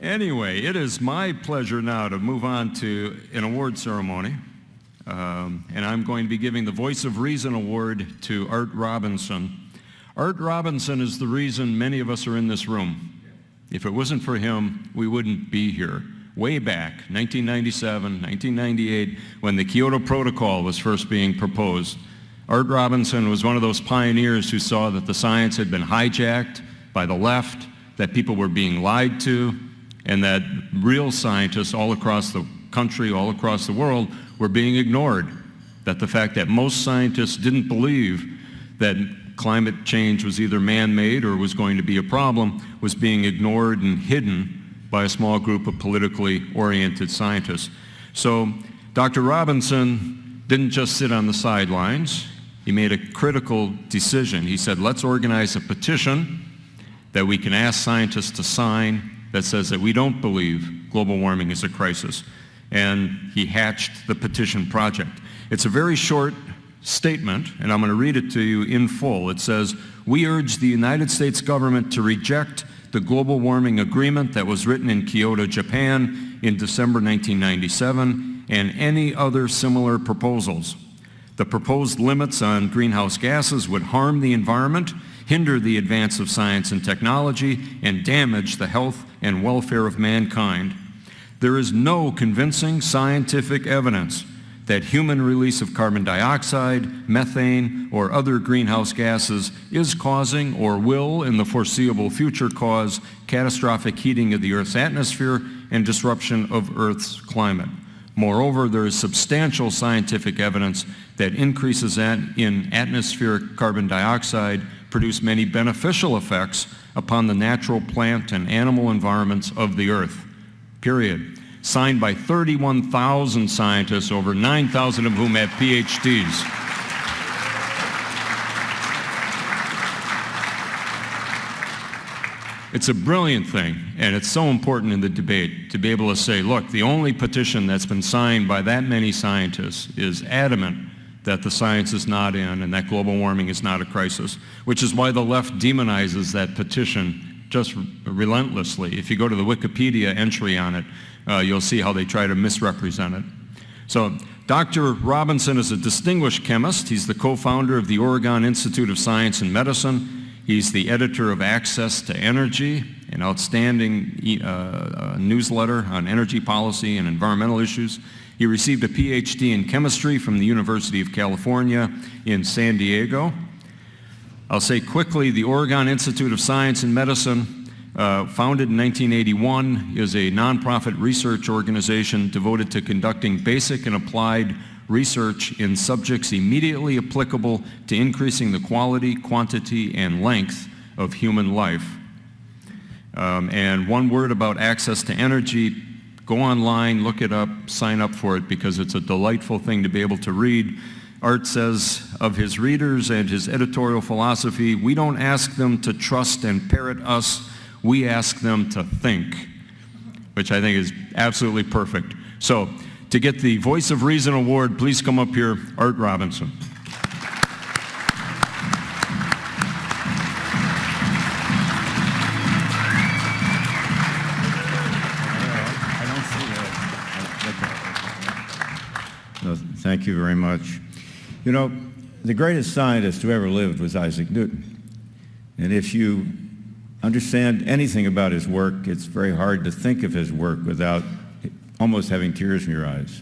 Anyway, it is my pleasure now to move on to an award ceremony. And I'm going to be giving the Voice of Reason Award to Art Robinson. Art Robinson is the reason many of us are in this room. If it wasn't for him, we wouldn't be here. Way back, 1997, 1998, when the Kyoto Protocol was first being proposed, Art Robinson was one of those pioneers who saw that the science had been hijacked by the left, that people were being lied to, and that real scientists all across the country, all across the world, were being ignored. That the fact that most scientists didn't believe that climate change was either man-made or was going to be a problem was being ignored and hidden by a small group of politically oriented scientists. So Dr. Robinson didn't just sit on the sidelines. He made a critical decision. He said, let's organize a petition that we can ask scientists to sign that says that we don't believe global warming is a crisis. And he hatched the petition project. It's a very short statement, and I'm going to read it to you in full. It says, we urge the United States government to reject the global warming agreement that was written in Kyoto, Japan in December 1997, and any other similar proposals. The proposed limits on greenhouse gases would harm the environment, hinder the advance of science and technology, and damage the health and welfare of mankind. There is no convincing scientific evidence that human release of carbon dioxide, methane, or other greenhouse gases is causing or will in the foreseeable future cause catastrophic heating of the Earth's atmosphere and disruption of Earth's climate. Moreover, there is substantial scientific evidence that increases in atmospheric carbon dioxide produce many beneficial effects upon the natural plant and animal environments of the Earth, period. Signed by 31,000 scientists, over 9,000 of whom have PhDs. It's a brilliant thing, and it's so important in the debate to be able to say, look, the only petition that's been signed by that many scientists is adamant that the science is not in and that global warming is not a crisis, which is why the left demonizes that petition just relentlessly. If you go to the Wikipedia entry on it, you'll see how they try to misrepresent it. So Dr. Robinson is a distinguished chemist. He's the co-founder of the Oregon Institute of Science and Medicine. He's the editor of Access to Energy, an outstanding newsletter on energy policy and environmental issues. He received a PhD in chemistry from the University of California in San Diego. I'll say quickly, the Oregon Institute of Science and Medicine, founded in 1981, is a nonprofit research organization devoted to conducting basic and applied research in subjects immediately applicable to increasing the quality, quantity, and length of human life. And one word about Access to Energy, go online, look it up, sign up for it, because it's a delightful thing to be able to read. Art says of his readers and his editorial philosophy, we don't ask them to trust and parrot us, we ask them to think, which I think is absolutely perfect. So, to get the Voice of Reason Award, please come up here, Art Robinson. Thank you very much. You know, the greatest scientist who ever lived was Isaac Newton. And if you understand anything about his work, it's very hard to think of his work without almost having tears in your eyes.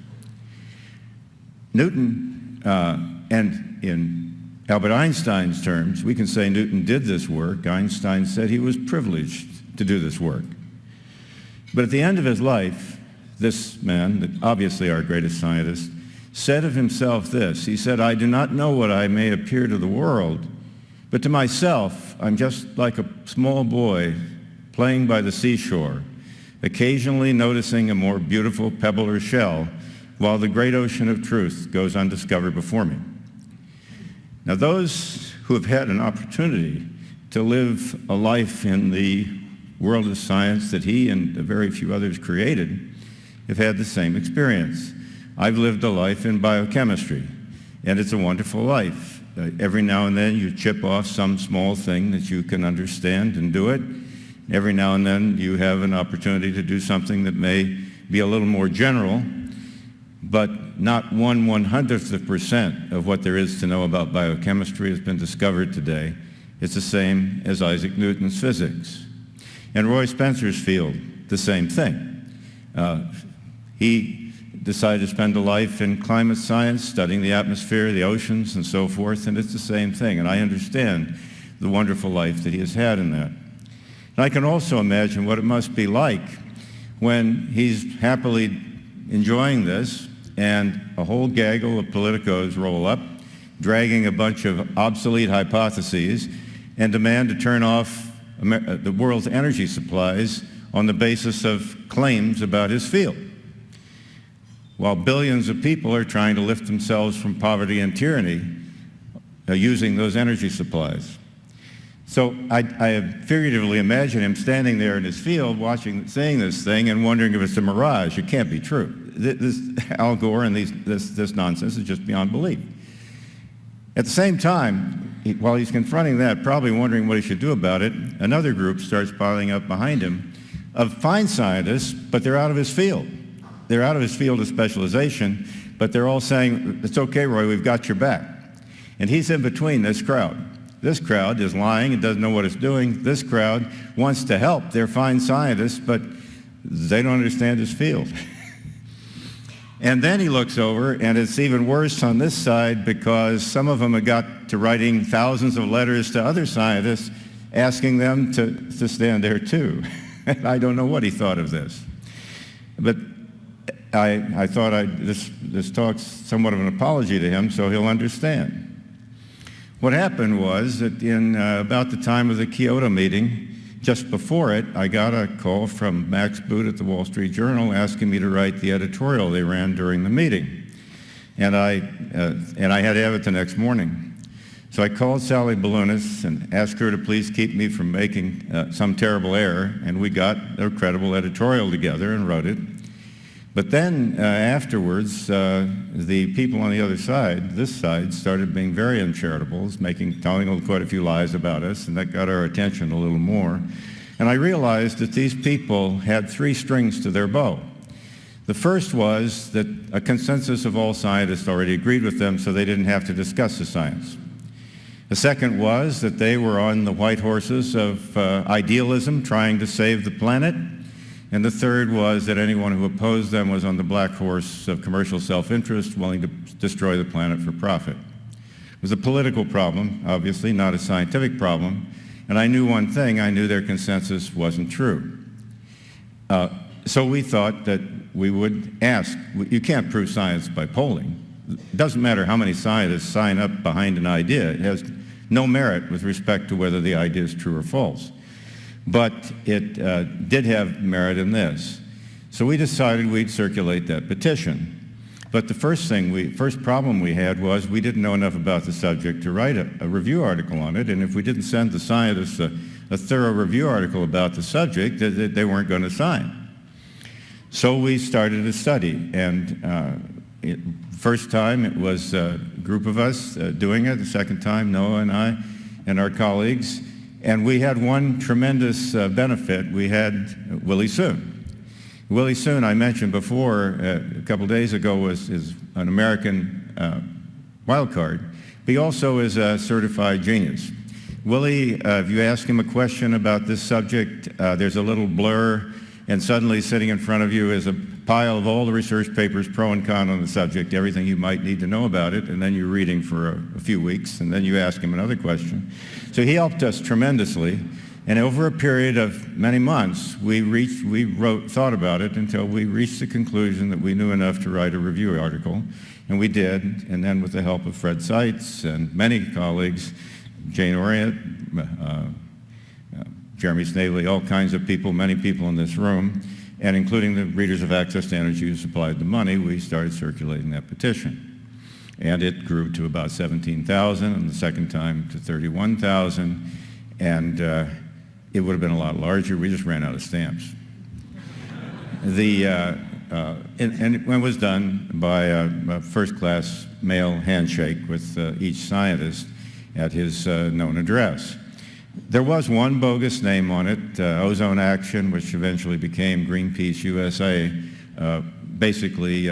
Newton, and in Albert Einstein's terms, we can say Newton did this work. Einstein said he was privileged to do this work. But at the end of his life, this man, obviously our greatest scientist, said of himself this. He said, I do not know what I may appear to the world, but to myself, I'm just like a small boy playing by the seashore, occasionally noticing a more beautiful pebble or shell, while the great ocean of truth goes undiscovered before me. Now, those who have had an opportunity to live a life in the world of science that he and a very few others created have had the same experience. I've lived a life in biochemistry, and it's a wonderful life. Every now and then you chip off some small thing that you can understand and do it, Every now and then you have an opportunity to do something that may be a little more general, but not 1/100th% of what there is to know about biochemistry has been discovered today. It's the same as Isaac Newton's physics. And Roy Spencer's field, the same thing. He decided to spend a life in climate science, studying the atmosphere, the oceans, and so forth, and it's the same thing. And I understand the wonderful life that he has had in that. And I can also imagine what it must be like when he's happily enjoying this and a whole gaggle of politicos roll up, dragging a bunch of obsolete hypotheses and demand to turn off the world's energy supplies on the basis of claims about his field, while billions of people are trying to lift themselves from poverty and tyranny using those energy supplies. So I figuratively imagine him standing there in his field seeing this thing and wondering if it's a mirage. It can't be true. This Al Gore and this nonsense is just beyond belief. At the same time, while he's confronting that, probably wondering what he should do about it, another group starts piling up behind him of fine scientists, but they're out of his field. They're out of his field of specialization, but they're all saying, it's okay, Roy, we've got your back. And he's in between this crowd. This crowd is lying and doesn't know what it's doing. This crowd wants to help. They're fine scientists, but they don't understand his field. And then he looks over, and it's even worse on this side because some of them have got to writing thousands of letters to other scientists asking them to stand there too. I don't know what he thought of this. But I thought this talk's somewhat of an apology to him, so he'll understand. What happened was that in about the time of the Kyoto meeting, just before it, I got a call from Max Boot at the Wall Street Journal asking me to write the editorial they ran during the meeting. And I had to have it the next morning. So I called Sally Balunis and asked her to please keep me from making some terrible error, and we got a credible editorial together and wrote it. But then afterwards, the people on the other side, this side, started being very uncharitable, telling quite a few lies about us, and that got our attention a little more. And I realized that these people had three strings to their bow. The first was that a consensus of all scientists already agreed with them, so they didn't have to discuss the science. The second was that they were on the white horses of idealism, trying to save the planet. And the third was that anyone who opposed them was on the black horse of commercial self-interest, willing to destroy the planet for profit. It was a political problem, obviously, not a scientific problem. And I knew one thing, I knew their consensus wasn't true. So we thought that we would ask. You can't prove science by polling. It doesn't matter how many scientists sign up behind an idea. It has no merit with respect to whether the idea is true or false. But it did have merit in this. So we decided we'd circulate that petition. But the first problem we had was we didn't know enough about the subject to write a review article on it, and if we didn't send the scientists a thorough review article about the subject, they weren't going to sign. So we started a study, and first time it was a group of us doing it. The second time, Noah and I and our colleagues. And we had one tremendous benefit. We had Willie Soon. Willie Soon, I mentioned before, a couple days ago, is an American wild card. But he also is a certified genius. Willie, if you ask him a question about this subject, there's a little blur, and suddenly sitting in front of you is a pile of all the research papers, pro and con on the subject, everything you might need to know about it, and then you're reading for a few weeks, and then you ask him another question. So he helped us tremendously, and over a period of many months, we thought about it until we reached the conclusion that we knew enough to write a review article, and we did, and then with the help of Fred Seitz and many colleagues, Jane Orient, Jeremy Snavely, all kinds of people, many people in this room, and including the Readers of Access to Energy who supplied the money, we started circulating that petition. And it grew to about 17,000, and the second time to 31,000, and it would have been a lot larger. We just ran out of stamps. And it was done by a first-class mail handshake with each scientist at his known address. There was one bogus name on it, Ozone Action, which eventually became Greenpeace USA, basically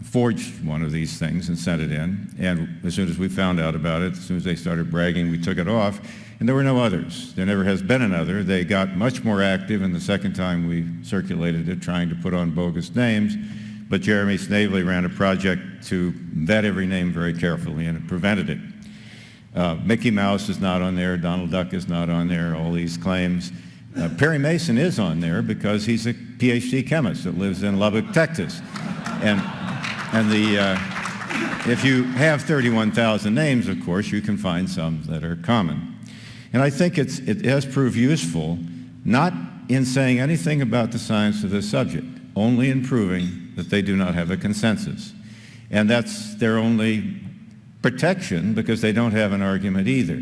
forged one of these things and sent it in. And as soon as we found out about it, as soon as they started bragging, we took it off. And there were no others. There never has been another. They got much more active in the second time we circulated it, trying to put on bogus names. But Jeremy Snavely ran a project to vet every name very carefully, and it prevented it. Mickey Mouse is not on there. Donald Duck is not on there, all these claims. Perry Mason is on there because he's a PhD chemist that lives in Lubbock, Texas. If you have 31,000 names, of course, you can find some that are common. And I think it has proved useful, not in saying anything about the science of this subject, only in proving that they do not have a consensus. And that's their only protection, because they don't have an argument either.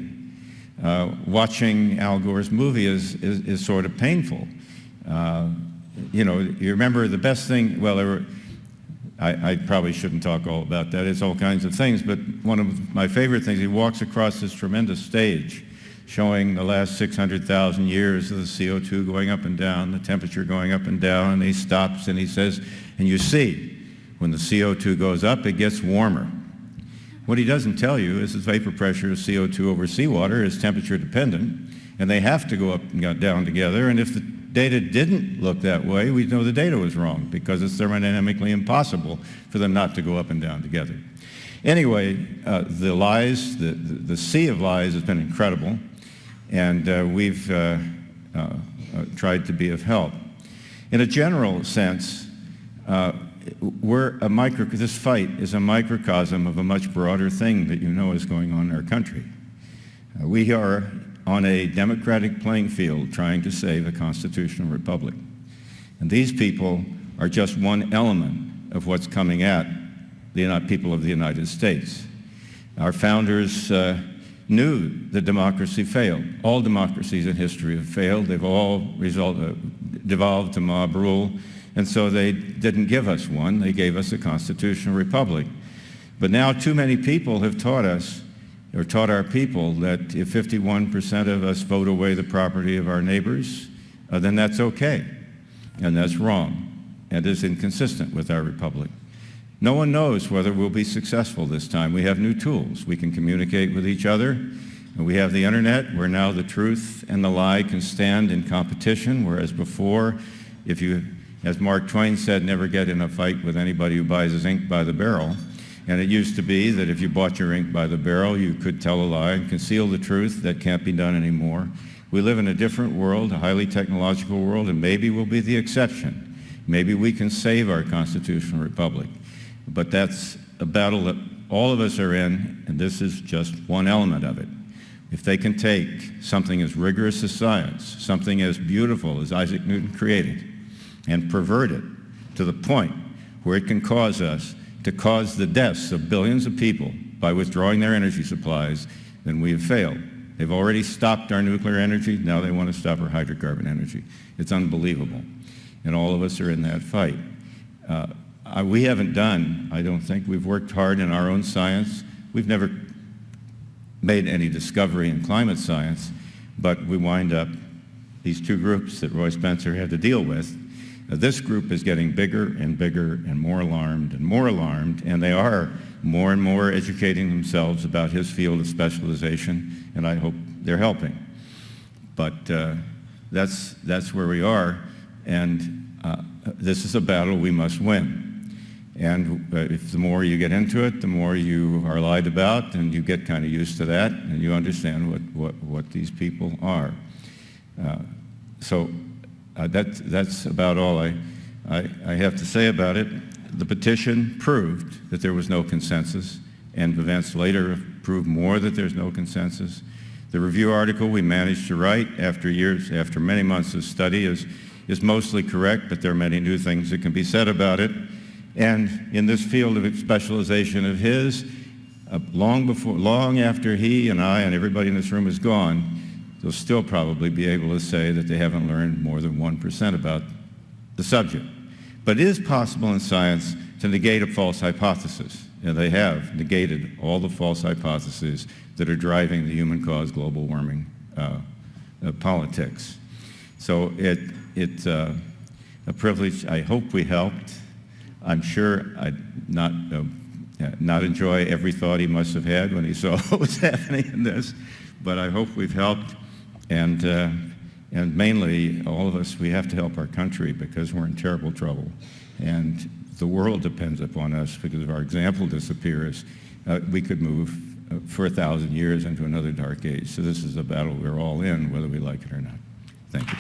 Watching Al Gore's movie is sort of painful. You know, you remember the best thing, well, I probably shouldn't talk all about that. It's all kinds of things, but one of my favorite things, he walks across this tremendous stage showing the last 600,000 years of the CO2 going up and down, the temperature going up and down, and he stops and he says, and you see, when the CO2 goes up, it gets warmer. What he doesn't tell you is the vapor pressure of CO2 over seawater is temperature dependent, and they have to go up and down together, and if the data didn't look that way, we know the data was wrong, because it's thermodynamically impossible for them not to go up and down together. Anyway, the lies, the sea of lies has been incredible, and we've tried to be of help. In a general sense, this fight is a microcosm of a much broader thing that you know is going on in our country. We are on a democratic playing field trying to save a constitutional republic. And these people are just one element of what's coming at the people of the United States. Our founders knew that democracy failed. All democracies in history have failed. They've all devolved to mob rule. And so they didn't give us one. They gave us a constitutional republic. But now too many people have taught us, or taught our people, that if 51% of us vote away the property of our neighbors, then that's okay. And that's wrong, and is inconsistent with our republic. No one knows whether we'll be successful this time. We have new tools. We can communicate with each other. And we have the internet, where now the truth and the lie can stand in competition, whereas before, if you, as Mark Twain said, never get in a fight with anybody who buys his ink by the barrel. And it used to be that if you bought your ink by the barrel, you could tell a lie and conceal the truth. That can't be done anymore. We live in a different world, a highly technological world, and maybe we'll be the exception. Maybe we can save our constitutional republic. But that's a battle that all of us are in, and this is just one element of it. If they can take something as rigorous as science, something as beautiful as Isaac Newton created, and pervert it to the point where it can cause us to cause the deaths of billions of people by withdrawing their energy supplies, then we have failed. They've already stopped our nuclear energy. Now they want to stop our hydrocarbon energy. It's unbelievable. And all of us are in that fight. We haven't done, I don't think, we've worked hard in our own science. We've never made any discovery in climate science, but we wind up, these two groups that Roy Spencer had to deal with, this group is getting bigger and bigger and more alarmed, and they are more and more educating themselves about his field of specialization, and I hope they're helping. But that's where we are, and this is a battle we must win. And if the more you get into it, the more you are lied about, and you get kind of used to that, and you understand what these people are. That's about all I have to say about it. The petition proved that there was no consensus, and events later have proved more that there's no consensus. The review article we managed to write after many months of study is mostly correct, but there are many new things that can be said about it. And in this field of specialization of his, long after he and I and everybody in this room is gone, they'll still probably be able to say that they haven't learned more than 1% about the subject. But it is possible in science to negate a false hypothesis, and they have negated all the false hypotheses that are driving the human-caused global warming politics. So it's a privilege. I hope we helped. I'm sure I'd not enjoy every thought he must have had when he saw what was happening in this, but I hope we've helped. And mainly, all of us, we have to help our country because we're in terrible trouble. And the world depends upon us because if our example disappears, we could move for 1,000 years into another dark age. So this is a battle we're all in, whether we like it or not. Thank you.